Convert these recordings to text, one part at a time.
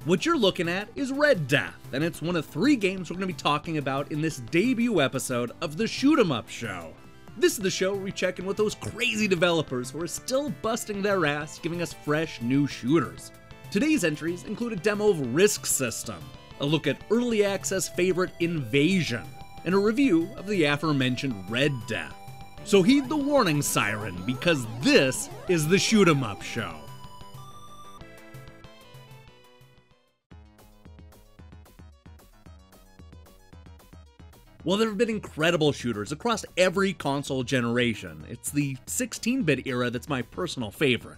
What you're looking at is Red Death, and it's one of 3 games we're going to be talking about in this debut episode of the Shoot 'em Up Show. This is the show where we check in with those crazy developers who are still busting their ass giving us fresh new shooters. Today's entries include a demo of Risk System, a look at early access favorite Invasion, and a review of the aforementioned Red Death. So heed the warning siren, because this is the Shoot 'em Up Show. While there have been incredible shooters across every console generation, it's the 16-bit era that's my personal favorite.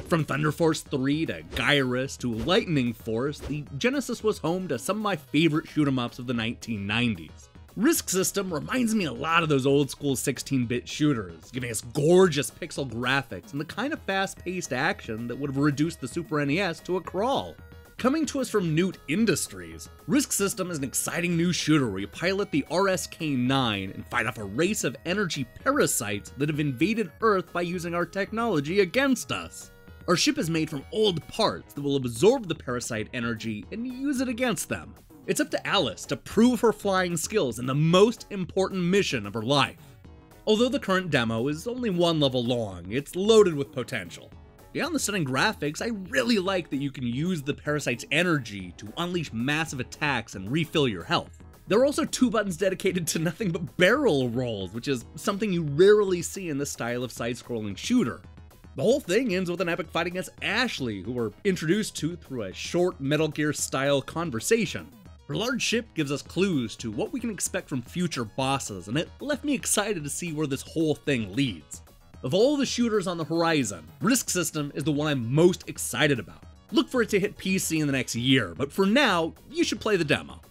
From Thunder Force 3 to Gyruss to Lightning Force, the Genesis was home to some of my favorite shoot 'em ups of the 1990s. Risk System reminds me a lot of those old school 16-bit shooters, giving us gorgeous pixel graphics and the kind of fast-paced action that would have reduced the Super NES to a crawl. Coming to us from Newt Industries, Risk System is an exciting new shooter where you pilot the RSK-9 and fight off a race of energy parasites that have invaded Earth by using our technology against us. Our ship is made from old parts that will absorb the parasite energy and use it against them. It's up to Alice to prove her flying skills in the most important mission of her life. Although the current demo is only 1 level long, it's loaded with potential. Beyond the stunning graphics, I really like that you can use the parasite's energy to unleash massive attacks and refill your health. There are also 2 buttons dedicated to nothing but barrel rolls, which is something you rarely see in this style of side-scrolling shooter. The whole thing ends with an epic fight against Ashley, who we're introduced to through a short Metal Gear-style conversation. Her large ship gives us clues to what we can expect from future bosses, and it left me excited to see where this whole thing leads. Of all the shooters on the horizon, Risk System is the one I'm most excited about. Look for it to hit PC in the next year, but for now, you should play the demo.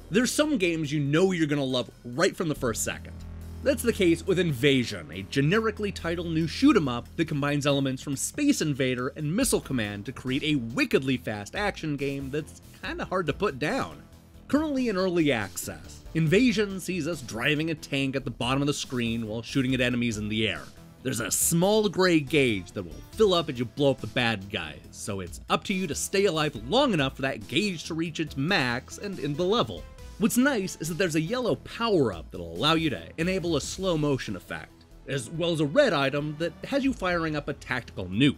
There's some games you know you're gonna love right from the first second. That's the case with Invasion, a generically titled new shoot 'em up that combines elements from Space Invader and Missile Command to create a wickedly fast action game that's kinda hard to put down. Currently in early access, Invasion sees us driving a tank at the bottom of the screen while shooting at enemies in the air. There's a small gray gauge that will fill up as you blow up the bad guys, so it's up to you to stay alive long enough for that gauge to reach its max and end the level. What's nice is that there's a yellow power-up that'll allow you to enable a slow motion effect, as well as a red item that has you firing up a tactical nuke.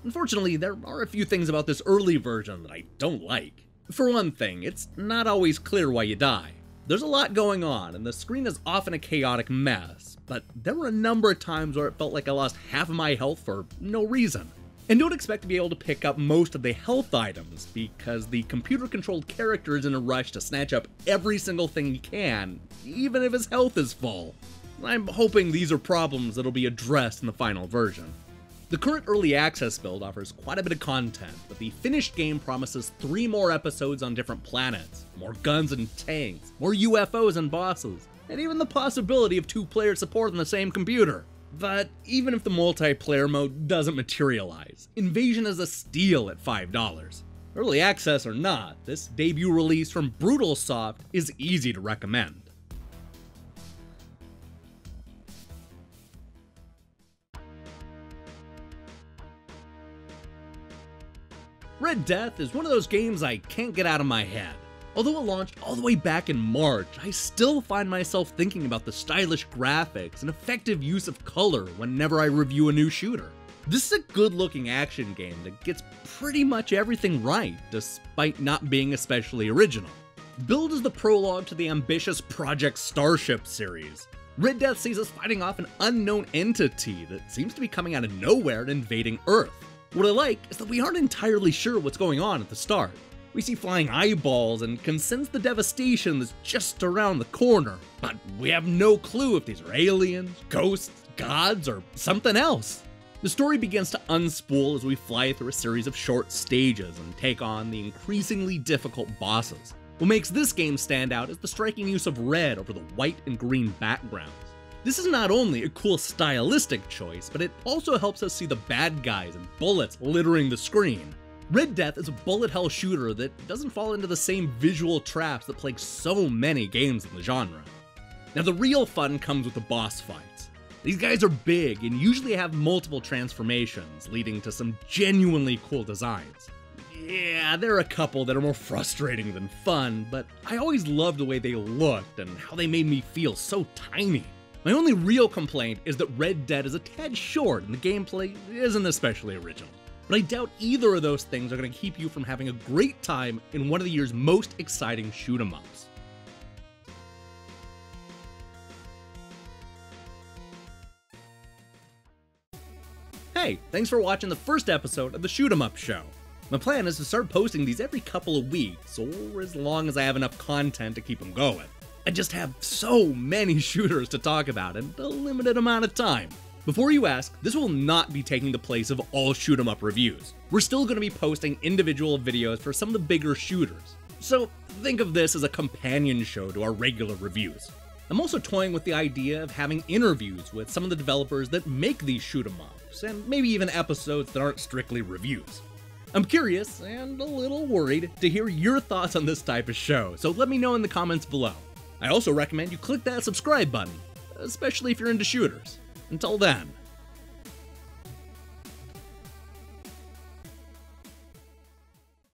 Unfortunately, there are a few things about this early version that I don't like. For one thing, it's not always clear why you die. There's a lot going on, and the screen is often a chaotic mess, but there were a number of times where it felt like I lost half of my health for no reason. And don't expect to be able to pick up most of the health items, because the computer-controlled character is in a rush to snatch up every single thing he can, even if his health is full. I'm hoping these are problems that'll be addressed in the final version. The current early access build offers quite a bit of content, but the finished game promises 3 more episodes on different planets, more guns and tanks, more UFOs and bosses, and even the possibility of 2-player support on the same computer. But even if the multiplayer mode doesn't materialize, Invasion is a steal at $5. Early access or not, this debut release from Brutal Soft is easy to recommend. Red Death is one of those games I can't get out of my head. Although it launched all the way back in March, I still find myself thinking about the stylish graphics and effective use of color whenever I review a new shooter. This is a good-looking action game that gets pretty much everything right, despite not being especially original. Billed as the prologue to the ambitious Project Starship series, Red Death sees us fighting off an unknown entity that seems to be coming out of nowhere and invading Earth. What I like is that we aren't entirely sure what's going on at the start. We see flying eyeballs and can sense the devastation that's just around the corner, but we have no clue if these are aliens, ghosts, gods, or something else. The story begins to unspool as we fly through a series of short stages and take on the increasingly difficult bosses. What makes this game stand out is the striking use of red over the white and green backgrounds. This is not only a cool stylistic choice, but it also helps us see the bad guys and bullets littering the screen. Red Death is a bullet hell shooter that doesn't fall into the same visual traps that plague so many games in the genre. Now the real fun comes with the boss fights. These guys are big and usually have multiple transformations, leading to some genuinely cool designs. Yeah, there are a couple that are more frustrating than fun, but I always loved the way they looked and how they made me feel so tiny. My only real complaint is that Red Dead is a tad short and the gameplay isn't especially original. But I doubt either of those things are going to keep you from having a great time in one of the year's most exciting shoot-'em-ups. Hey, thanks for watching the first episode of the Shoot 'em Up Show. My plan is to start posting these every couple of weeks, or as long as I have enough content to keep them going. I just have so many shooters to talk about in a limited amount of time. Before you ask, this will not be taking the place of all shoot 'em up reviews. We're still going to be posting individual videos for some of the bigger shooters. So think of this as a companion show to our regular reviews. I'm also toying with the idea of having interviews with some of the developers that make these shoot 'em ups, and maybe even episodes that aren't strictly reviews. I'm curious and a little worried to hear your thoughts on this type of show, so let me know in the comments below. I also recommend you click that subscribe button, especially if you're into shooters. Until then,